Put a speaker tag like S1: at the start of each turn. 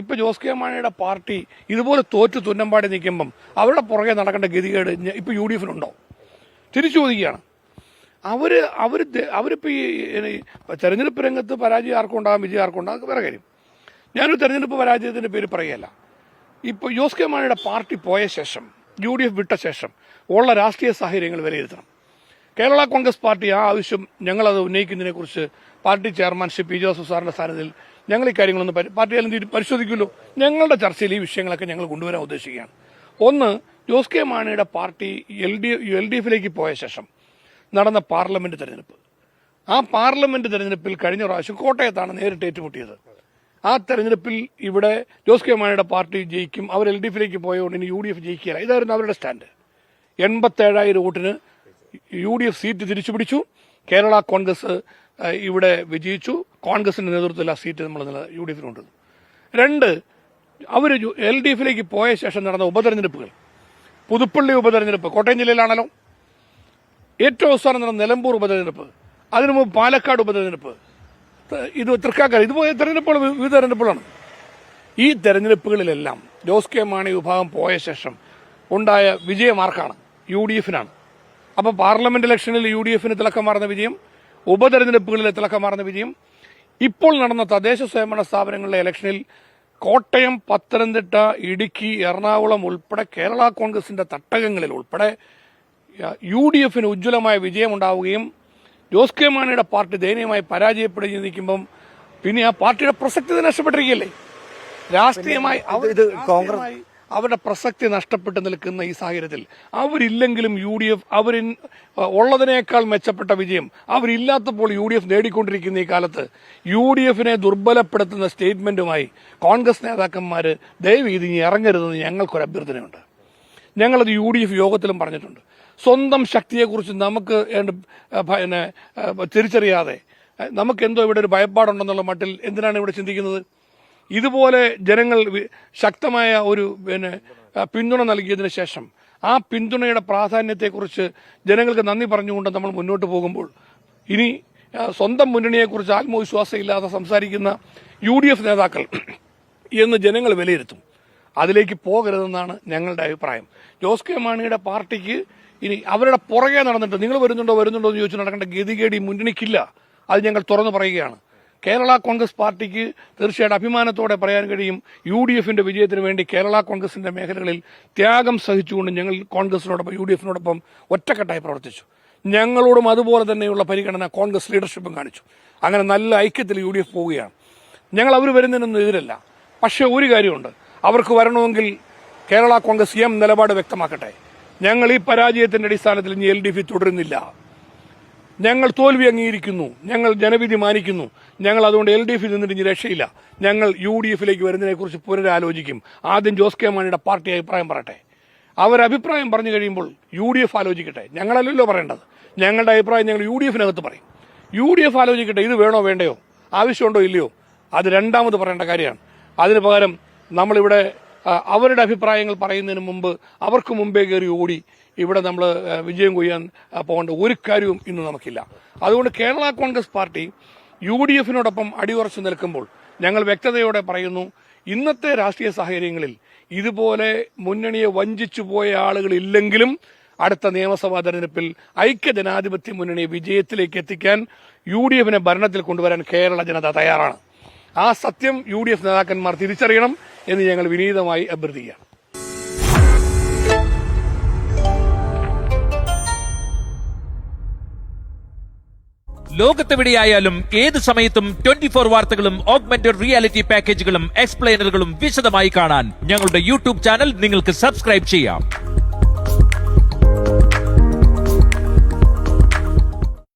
S1: ഇപ്പൊ ജോസ് കെ മാണിയുടെ പാർട്ടി ഇതുപോലെ തോറ്റു തുന്നമ്പാടി നിൽക്കുമ്പം അവരുടെ പുറകെ നടക്കേണ്ട ഗതികേട് ഇപ്പൊ UDF തിരിച്ചു ചോദിക്കുകയാണ്. അവരിപ്പോ ഈ തെരഞ്ഞെടുപ്പ് രംഗത്ത് പരാജയം ആർക്കും ഉണ്ടാകാം, വിജയം ആർക്കും ഉണ്ടാകും, വേറെ കാര്യം. ഞാനൊരു തെരഞ്ഞെടുപ്പ് പരാജയത്തിന്റെ പേര് പറയുകയല്ല. ഇപ്പോൾ ജോസ് കെ മാണിയുടെ പാർട്ടി പോയ ശേഷം, UDF വിട്ട ശേഷം ഉള്ള രാഷ്ട്രീയ സാഹചര്യങ്ങൾ വിലയിരുത്തണം. കേരള കോൺഗ്രസ് പാർട്ടി ആ ആവശ്യം ഞങ്ങളത് ഉന്നയിക്കുന്നതിനെ കുറിച്ച് party chairman Shri P Joseph സാറിന്റെ സാന്നിധ്യത്തിൽ ഞങ്ങൾ ഈ കാര്യങ്ങളൊന്ന് പാർട്ടിയാലും പരിശോധിക്കുമല്ലോ. ഞങ്ങളുടെ ചർച്ചയിൽ ഈ വിഷയങ്ങളൊക്കെ ഞങ്ങൾ കൊണ്ടുവരാൻ ഉദ്ദേശിക്കുകയാണ്. ഒന്ന്, ജോസ് കെ മാണിയുടെ പാർട്ടി LDF പോയ ശേഷം നടന്ന പാർലമെന്റ് തെരഞ്ഞെടുപ്പ്. ആ പാർലമെന്റ് തെരഞ്ഞെടുപ്പിൽ കഴിഞ്ഞ പ്രാവശ്യം കോട്ടയത്താണ് നേരിട്ട് ഏറ്റുമുട്ടിയത്. ആ തെരഞ്ഞെടുപ്പിൽ ഇവിടെ ജോസ് കെ മാണിയുടെ പാർട്ടി ജയിക്കും, അവർ LDF പോയതുകൊണ്ട് ഇനി UDF ജയിക്കുകയില്ല. ഇതായിരുന്നു അവരുടെ സ്റ്റാൻഡ്. 87,000 വോട്ടിന് UDF സീറ്റ് തിരിച്ചു പിടിച്ചു. കേരള കോൺഗ്രസ് ഇവിടെ വിജയിച്ചു. കോൺഗ്രസിന്റെ നേതൃത്വത്തിൽ ആ സീറ്റ് നമ്മൾ UDF. രണ്ട്, അവർ LDF പോയ ശേഷം നടന്ന ഉപതെരഞ്ഞെടുപ്പുകൾ, പുതുപ്പള്ളി ഉപതെരഞ്ഞെടുപ്പ് കോട്ടയം ജില്ലയിലാണല്ലോ, ഏറ്റവും അവസാനം നടന്ന നിലമ്പൂർ ഉപതെരഞ്ഞെടുപ്പ്, അതിനു മുമ്പ് പാലക്കാട് ഉപതെരഞ്ഞെടുപ്പ്, ഇത് തൃക്കാക്കര, ഇതുപോലെ തെരഞ്ഞെടുപ്പുകൾ, വിവിധ തെരഞ്ഞെടുപ്പുകളാണ്. ഈ തെരഞ്ഞെടുപ്പുകളിലെല്ലാം ജോസ് കെ മാണി വിഭാഗം പോയ ശേഷം ഉണ്ടായ വിജയം ആർക്കാണ്? UDF. അപ്പോൾ പാർലമെന്റ് ഇലക്ഷനിൽ UDF തിളക്കം മാറുന്ന വിജയം, ഉപതെരഞ്ഞെടുപ്പുകളിലെ തിളക്കം മാറുന്ന വിജയം, ഇപ്പോൾ നടന്ന തദ്ദേശ സ്വയംഭരണ സ്ഥാപനങ്ങളിലെ ഇലക്ഷനിൽ കോട്ടയം, പത്തനംതിട്ട, ഇടുക്കി, എറണാകുളം ഉൾപ്പെടെ കേരള കോൺഗ്രസിന്റെ തട്ടകങ്ങളിൽ ഉൾപ്പെടെ UDF ഉജ്ജ്വലമായ വിജയമുണ്ടാവുകയും ജോസ് കെ മാണിയുടെ പാർട്ടി ദയനീയമായി പരാജയപ്പെടുകയും നിൽക്കുമ്പം പിന്നെ ആ പാർട്ടിയുടെ പ്രസക്തി നഷ്ടപ്പെട്ടിരിക്കുകയല്ലേ? രാഷ്ട്രീയമായി അവരുടെ പ്രസക്തി നഷ്ടപ്പെട്ട് നിൽക്കുന്ന ഈ സാഹചര്യത്തിൽ അവരില്ലെങ്കിലും UDF ഉള്ളതിനേക്കാൾ മെച്ചപ്പെട്ട വിജയം അവരില്ലാത്തപ്പോൾ UDF നേടിക്കൊണ്ടിരിക്കുന്ന ഈ കാലത്ത് UDF ദുർബലപ്പെടുത്തുന്ന സ്റ്റേറ്റ്മെന്റുമായി കോൺഗ്രസ് നേതാക്കന്മാർ ദയവ് ഇത് ഇനി ഇറങ്ങരുതെന്ന് ഞങ്ങൾക്കൊരു അഭ്യർത്ഥനയുണ്ട്. ഞങ്ങളത് UDF യോഗത്തിലും പറഞ്ഞിട്ടുണ്ട്. സ്വന്തം ശക്തിയെക്കുറിച്ച് നമുക്ക് തിരിച്ചറിയാതെ നമുക്കെന്തോ ഇവിടെ ഒരു ഭയപ്പാടുണ്ടെന്നുള്ള മട്ടിൽ എന്തിനാണ് ഇവിടെ ചിന്തിക്കുന്നത്? ഇതുപോലെ ജനങ്ങൾ ശക്തമായ ഒരു പിന്തുണ നൽകിയതിനു ശേഷം ആ പിന്തുണയുടെ പ്രാധാന്യത്തെക്കുറിച്ച് ജനങ്ങൾക്ക് നന്ദി പറഞ്ഞുകൊണ്ട് നമ്മൾ മുന്നോട്ട് പോകുമ്പോൾ ഇനി സ്വന്തം മുന്നണിയെക്കുറിച്ച് ആത്മവിശ്വാസം ഇല്ലാതെ സംസാരിക്കുന്ന UDF നേതാക്കൾ എന്ന് ജനങ്ങൾ വിലയിരുത്തും. അതിലേക്ക് പോകരുതെന്നാണ് ഞങ്ങളുടെ അഭിപ്രായം. ജോസ് കെ മാണിയുടെ പാർട്ടിക്ക് ഇനി അവരുടെ പുറകെ നടന്നിട്ട് നിങ്ങൾ വരുന്നുണ്ടോ എന്ന് ചോദിച്ചു നടക്കേണ്ട ഗതികേടി മുന്നണിക്കില്ല. അത് ഞങ്ങൾ തുറന്നു പറയുകയാണ്. കേരള കോൺഗ്രസ് പാർട്ടിക്ക് തീർച്ചയായിട്ടും അഭിമാനത്തോടെ പറയാൻ കഴിയും, UDF വിജയത്തിന് വേണ്ടി കേരള കോൺഗ്രസിന്റെ മേഖലകളിൽ ത്യാഗം സഹിച്ചുകൊണ്ട് ഞങ്ങൾ കോൺഗ്രസിനോടൊപ്പം UDF ഒറ്റക്കെട്ടായി പ്രവർത്തിച്ചു. ഞങ്ങളോടും അതുപോലെ തന്നെയുള്ള പരിഗണന കോൺഗ്രസ് ലീഡർഷിപ്പും കാണിച്ചു. അങ്ങനെ നല്ല ഐക്യത്തിൽ UDF പോവുകയാണ്. ഞങ്ങൾ അവർ വരുന്നതിനൊന്നും എതിരല്ല. പക്ഷേ ഒരു കാര്യമുണ്ട്, അവർക്ക് വരണമെങ്കിൽ കേരള കോൺഗ്രസ് നിലപാട് വ്യക്തമാക്കട്ടെ. ഞങ്ങൾ ഈ പരാജയത്തിന്റെ അടിസ്ഥാനത്തിൽ ഇനി LDF തുടരുന്നില്ല. ഞങ്ങൾ തോൽവി അംഗീകരിക്കുന്നു, ഞങ്ങൾ ജനവിധി മാനിക്കുന്നു, ഞങ്ങൾ അതുകൊണ്ട് LDF നിന്നിട്ട് ഇനി രക്ഷയില്ല, ഞങ്ങൾ UDF വരുന്നതിനെക്കുറിച്ച് പുനരാലോചിക്കും. ആദ്യം ജോസ് കെ മാണിയുടെ പാർട്ടി അഭിപ്രായം പറയട്ടെ. അവരഭിപ്രായം പറഞ്ഞു കഴിയുമ്പോൾ UDF ആലോചിക്കട്ടെ. ഞങ്ങളല്ലല്ലോ പറയേണ്ടത്. ഞങ്ങളുടെ അഭിപ്രായം ഞങ്ങൾ UDF പറയും. UDF ആലോചിക്കട്ടെ, ഇത് വേണോ വേണ്ടയോ, ആവശ്യമുണ്ടോ ഇല്ലയോ, അത് രണ്ടാമത് പറയേണ്ട കാര്യമാണ്. അതിന് പകരം നമ്മളിവിടെ അവരുടെ അഭിപ്രായങ്ങൾ പറയുന്നതിന് മുമ്പ് അവർക്ക് മുമ്പേ കയറി ഓടി ഇവിടെ നമ്മൾ വിജയം കൊയ്യാൻ പോകേണ്ട ഒരു കാര്യവും ഇന്ന് നമുക്കില്ല. അതുകൊണ്ട് കേരള കോൺഗ്രസ് പാർട്ടി UDF അടിയുറച്ചു നിൽക്കുമ്പോൾ ഞങ്ങൾ വ്യക്തതയോടെ പറയുന്നു, ഇന്നത്തെ രാഷ്ട്രീയ സാഹചര്യങ്ങളിൽ ഇതുപോലെ മുന്നണിയെ വഞ്ചിച്ചു പോയ ആളുകളില്ലെങ്കിലും അടുത്ത നിയമസഭാ തെരഞ്ഞെടുപ്പിൽ ഐക്യജനാധിപത്യ മുന്നണിയെ വിജയത്തിലേക്ക് എത്തിക്കാൻ UDF ഭരണത്തിൽ കൊണ്ടുവരാൻ കേരള ജനത തയ്യാറാണ്. ആ സത്യം UDF നേതാക്കന്മാർ തിരിച്ചറിയണം എന്ന് ഞങ്ങൾ വിനീതമായി അഭ്യർത്ഥിക്കുകയാണ്.
S2: ലോകത്തെവിടെയായാലും ഏത് സമയത്തും 24 വാർത്തകളും ഓഗ്മെന്റഡ് റിയാലിറ്റി പാക്കേജുകളും എക്സ്പ്ലെയിനറുകളും വിശദമായി കാണാൻ ഞങ്ങളുടെ YouTube ചാനൽ നിങ്ങൾക്ക് സബ്സ്ക്രൈബ് ചെയ്യാം.